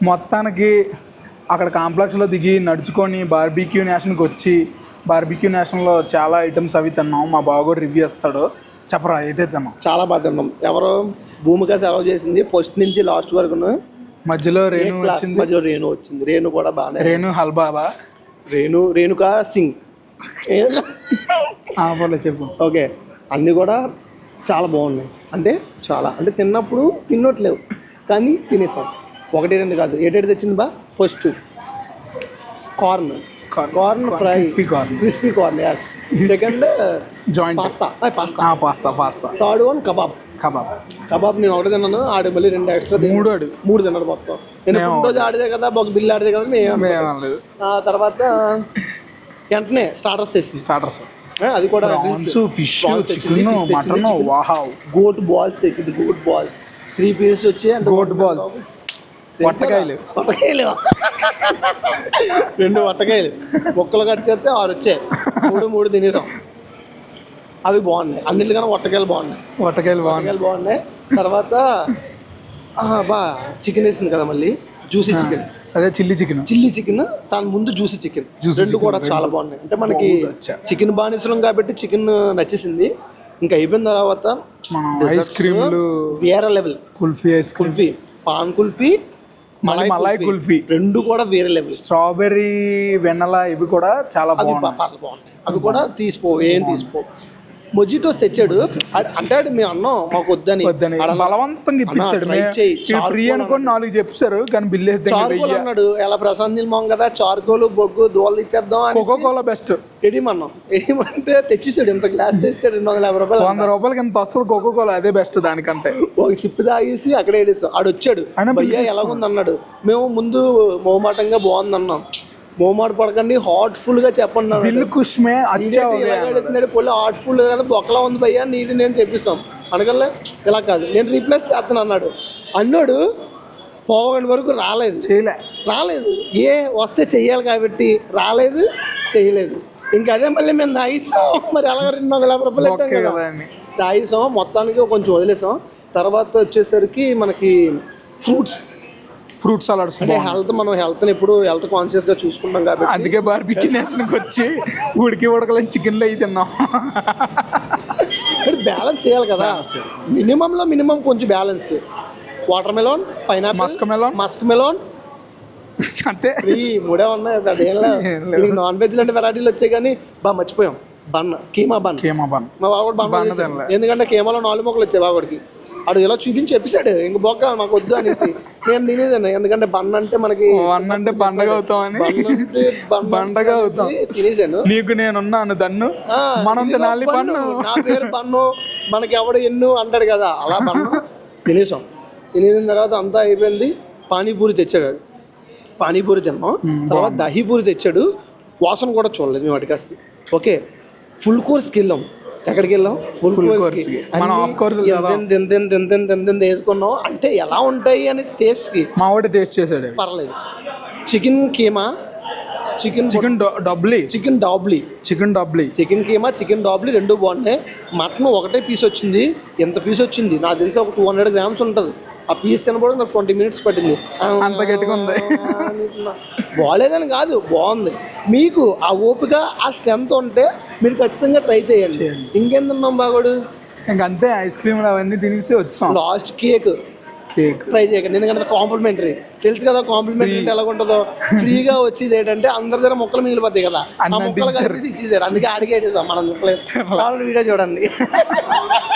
మొత్తానికి అక్కడ కాంప్లెక్స్లో దిగి నడుచుకొని బార్బిక్యూ నేషన్కి వచ్చి బార్బిక్యూ నేషన్లో చాలా ఐటమ్స్ అవి తిన్నాం. మా బావగారు రివ్యూ ఇస్తాడు, చెప్పరా అయితే తిన్నాం. చాలా బాగా తిన్నాం. ఎవరో భూమిక సెలవు చేసింది ఫస్ట్ నుంచి లాస్ట్ వరకును. మధ్యలో రేణు వచ్చింది. రేణు కూడా బాగా రేణు హల్బాబా రేణుకా సింగ్ చెప్పు. ఓకే, అన్నీ కూడా చాలా బాగున్నాయి. అంటే తిన్నప్పుడు తిన్నట్లేవు కానీ తినేసాం. 1-2 కాదు, 7 తెచ్చింది బా. First corn fry, crispy corn. Yes. Second joint pasta. Third one kebab నేను ఒకటి తిన్నాను. ఆడు మళ్ళీ 2 ఎక్స్ట్రా, 3 తిన్నాడు మొత్తం. నేను రోజు ఆడితే కదా, ఒక బిల్లు ఆడితే కదా మేము. తర్వాత వెంటనే స్టార్టర్స్ తెచ్చింది. అది కూడా fish, chicken, mutton. Wow. Goat balls తెచ్చింది. 3 పీసెస్ వచ్చి గోట్ బాల్స్. వట్టకాయలు 2 వట్టకాయలు ముక్కలు కట్ చేస్తే 6 వచ్చాయి. 3 తినేసాం. అవి బాగున్నాయి. అన్నిటికన్నా వట్టకాయలు బాగున్నాయి. తర్వాత చికెన్ వేసింది కదా, మళ్ళీ జ్యూసీ చికెన్. అదే చిల్లీ చికెన్. దాని ముందు జ్యూసీ చికెన్. 2 కూడా చాలా బాగున్నాయి. అంటే మనకి చికెన్ బానిసలం కాబట్టి చికెన్ నచ్చేసింది. ఇంకా అయిపోయిన తర్వాత ఐస్ క్రీమ్లు వేరే లెవెల్. కుల్ఫీ, పాన్ కుల్ఫీ, మలై కుల్ఫీ 2 కూడా వేరే లెవెల్. స్ట్రాబెర్రీ, వెన్నెలా ఇవి కూడా చాలా బాగున్నాయి. అవి కూడా తీసుకో. మొజిటోస్ తెచ్చాడు. అంటే మేము అన్నాం మాకు వద్దని బలవంతంగా ఇప్పించాడు. ఫ్రీ అనుకోని 4 చెప్పారు కానీ బిల్ చార్కోల్ అన్నాడు. ఎలా ప్రశాంత్ నీల్ మొహం కదా, చార్కోల్ బొగ్గు దోలు ఇచ్చేద్దాం. కోకోకోలా బెస్ట్ ఎడిమంటే తెచ్చేసాడు. ఎంత గ్లాస్ తెచ్చాడు, 250 రూపాయలు. 100 రూపాయలకి ఎంత వస్తుంది కోకోకోలా, అదే బెస్ట్ దానికంటే. ఒక సిప్ తాగేసి అక్కడే ఏడిస్తాం. ఆడు వచ్చాడు, భయ్యా ఎలాగుంది అన్నాడు. మేము ముందు మొహమాటంగా బాగుంది అన్నాం. మోమాట పడకండి, హార్ట్ఫుల్ గా చెప్పండి. హార్ట్ఫుల్ కదా, బొక్కలా ఉంది భయ్యా నీది నేను చెప్పిస్తాం. అనగలే ఇలా కాదు, నేను రీప్లేస్ చేస్తాను అన్నాడు. పోగండి వరకు రాలేదు. వస్తే చెయ్యాలి కాబట్టి చేయలేదు. ఇంకా అదే మళ్ళీ మేము తాగిస్తాం. మరి అలాగే 250 రూపాయలు తాగిస్తాం. మొత్తానికి కొంచెం వదిలేసాం. తర్వాత వచ్చేసరికి మనకి ఫ్రూట్ సలాడ్స్. అంటే మనం హెల్త్ని ఎప్పుడు హెల్త్ కాన్షియస్ గా చూసుకుంటాం కాబట్టి అందుకే బార్బిక్యూ నేషన్కి వచ్చి ఉడకలేని చికెన్లో అయి తిన్నాం. బ్యాలెన్స్ చేయాలి కదా, మినిమం కొంచెం balance. Water melon, pineapple, Musk melon అంతే. 3 ఉన్నాయి. అదేం నాన్ వెజ్ లాంటి వెరైటీలు వచ్చాయి కానీ మర్చిపోయాం. కీమా బన్. మా బాగుడు బన్, ఎందుకంటే కీమాలో 4 ముక్కలు వచ్చాయి. బాగుడికి అడు ఇలా చూపించి చెప్పేశాడు, ఇంక బొక్క మాకు వద్దు అనేసి. నేను తినేదాన్ని, ఎందుకంటే బన్ అంటే మనకి పండగ అవుతాం తినేసాను. నీకు నేనున్నాను దన్ను, మనం తినాలి బన్ను. నా పేరు బన్ను, మనకి ఎవడు ఎన్ను అంటాడు కదా, అలా బన్ను తినేసాం. తినేసిన తర్వాత అంతా అయిపోయింది. పానీపూరి తెచ్చాడు. పానీపూరి తిన్నాం. తర్వాత దహీపూరి తెచ్చాడు. వాసన కూడా చూడలేదు మేము వాటికి. ఓకే, ఫుల్ కోర్స్కి వెళ్ళాం. ఎక్కడికి వెళ్ళాం? Full course. వేసుకున్నాం. అంటే ఎలా ఉంటాయి అని టేస్ట్కి మా వాడు టేస్ట్ చేశాడు, పర్లేదు. చికెన్ కీమా, చికెన్ డాబ్లీ, చికెన్ కీమా, చికెన్ డాబ్లీ 2 బాగుంటాయి. మటన్ ఒకటే పీస్ వచ్చింది. ఎంత పీస్ వచ్చింది నాకు తెలిసి ఒక 200 grams ఉంటుంది. ఆ పీస్ తినబోవడం నాకు 20 minutes పట్టింది. అంత గట్టిగా ఉంది. బాగాలేదని కాదు, బాగుంది. మీకు ఆ ఓపిక, ఆ స్ట్రెంత్ ఉంటే మీరు ఖచ్చితంగా ట్రై చేయండి. ఇంకేం తిన్నాం బాగోడు, ఇంకంతే. ఐస్ క్రీమ్లు అవన్నీ తినేసి వచ్చాం. లాస్ట్ కేక్ ట్రై చేయకండి, ఎందుకంటే కాంప్లిమెంటరీ. తెలుసు కదా కాంప్లిమెంటరీ ఎలా ఉంటుందో. ఫ్రీగా వచ్చేది ఏంటంటే అందరి దగ్గర మొక్కలు మిగిలిపోతాయి కదా, ఆ మొక్కలు కలిపి ఇచ్చేసారు. అందుకే అడిగేసాం మనం. వీడియో చూడండి.